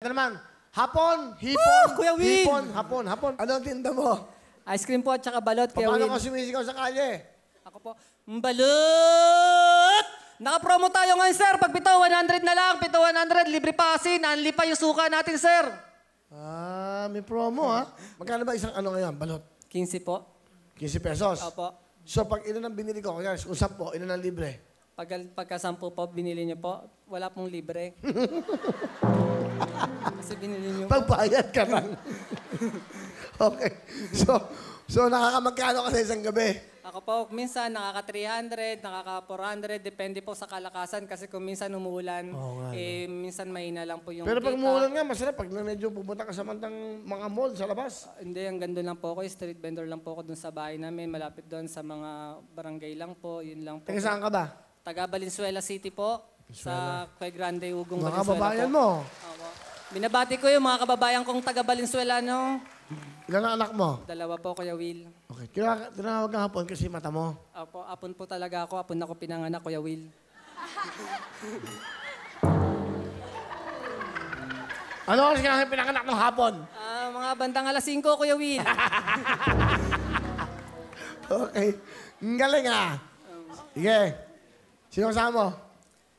Ito naman. Hapon, hipon, Kuya Will! hipon, hapon, hapon. Ano ang tinda mo? Ice cream po at saka balot, Kuya Will. Paano ka sumisigaw sa kalye? Ako po, balot! Naka-promo tayo ngayon, sir. Pag pito, 100 na lang. Pito, 100. Libre pa asin. Unli pa yung suka natin, sir. Ah, may promo, ha? Magkano ba isang ano ngayon? Balot? 15 po. 15 pesos? Opo. So, pag ilan ang binili ko, kaya kung 10, ilan ang libre? Pagka-10 po, binili niyo po, wala pong libre. Kasi binili niyo po. Pagbayad ka lang. Okay. So nakakamagkano ka sa isang gabi? Ako po, minsan nakaka-300, nakaka-400, depende po sa kalakasan. Kasi kung minsan umuulan, minsan mahina lang po yung Pero pag kita. umuulan nga, masarap. Pag medyo pupunta ka sa mantang mga mall sa labas. Hindi, hanggang doon lang po ako. Street vendor lang po ako doon sa bahay namin. Malapit doon sa mga barangay lang po. Yun lang po. Taga saan ka ba? Taga Valenzuela City po. Sa Quay Grande, Ugong Mga Valenzuela kababayan po. mo. Opo. Binabati ko yung mga kababayan kong taga Valenzuela, no? Ilan ang anak mo? 2 po, Kuya Will. Okay. Tinawag ka hapon kasi mata mo. Opo, apon po talaga ako. Apon ako pinanganak, Kuya Will. Ano kasi kaya pinanganak ng hapon? Mga bandang alas 5, Kuya Will. Okay. Ang galing, ah. Sige. Sino kasama mo?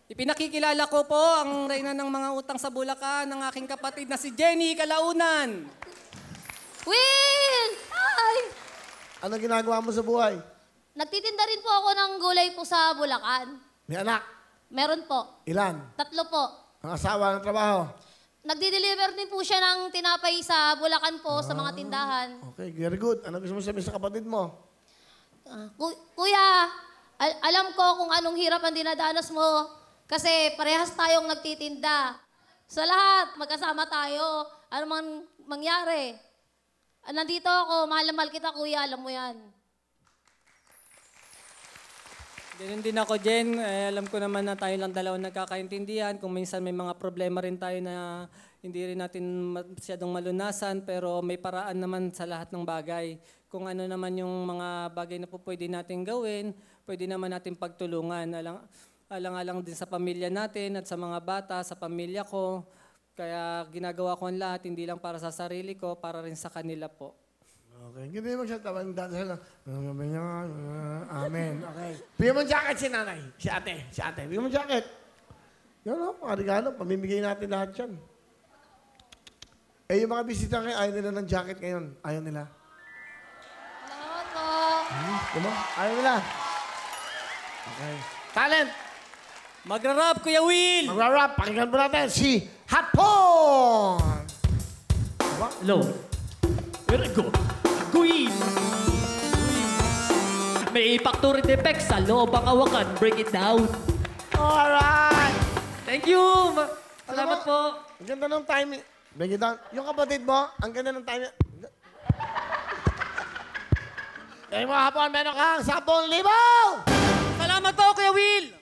Ipinakikilala ko po ang reyna ng mga utang sa Bulacan ng aking kapatid na si Jenny Calaunan. Will! Ay! Ano ginagawa mo sa buhay? Nagtitinda rin po ako ng gulay po sa Bulacan. May anak? Meron po. Ilan? 3 po. Ang asawa ng trabaho? Nagdi-deliver din po siya ng tinapay sa Bulacan po, sa mga tindahan. Okay, very good. Ano gusto mo sabihin sa kapatid mo? Kuya, alam ko kung anong hirap ang dinadanas mo kasi parehas tayong nagtitinda. Sa lahat, magkasama tayo. Ano man mangyari. Nandito ako, mahal na mahal kita, kuya. Alam mo yan. Ganun din ako, Jen. Alam ko naman na tayo lang dalawang nagkakaintindihan. Kung minsan may mga problema rin tayo na hindi rin natin masyadong malunasan, pero may paraan naman sa lahat ng bagay. Kung ano naman yung mga bagay na po pwede natin gawin, pwede naman natin pagtulungan. Alang-alang din sa pamilya natin at sa mga bata, sa pamilya ko. Kaya ginagawa ko ang lahat, hindi lang para sa sarili ko, para rin sa kanila po. Okay, hindi mo siya tawang dahil amen. Okay. Bigyan mo jacket si nanay, si ate. Bigyan mo jacket. Yan o, mga regalo, pamimigay natin lahat yan. Eh, yung mga bisita ngayon, ayaw nila ng jacket ngayon. Ayaw nila. Salamat po. Diba? Ayaw nila. Okay. Talent! Magra-rap, Kuya Will! Magra-rap, pakinggan mo natin si Hapon! Diba? Hello. Very good. Queen. May factory defect sa loob ang awakan. Break it down. Alright! Thank you! Salamat po! Ang ganda ng timing. Break it down. Yung kapatid mo, ang ganda ng timing. Eh, mga Hapon, meron kang 10,000! Salamat po, Kuya Will!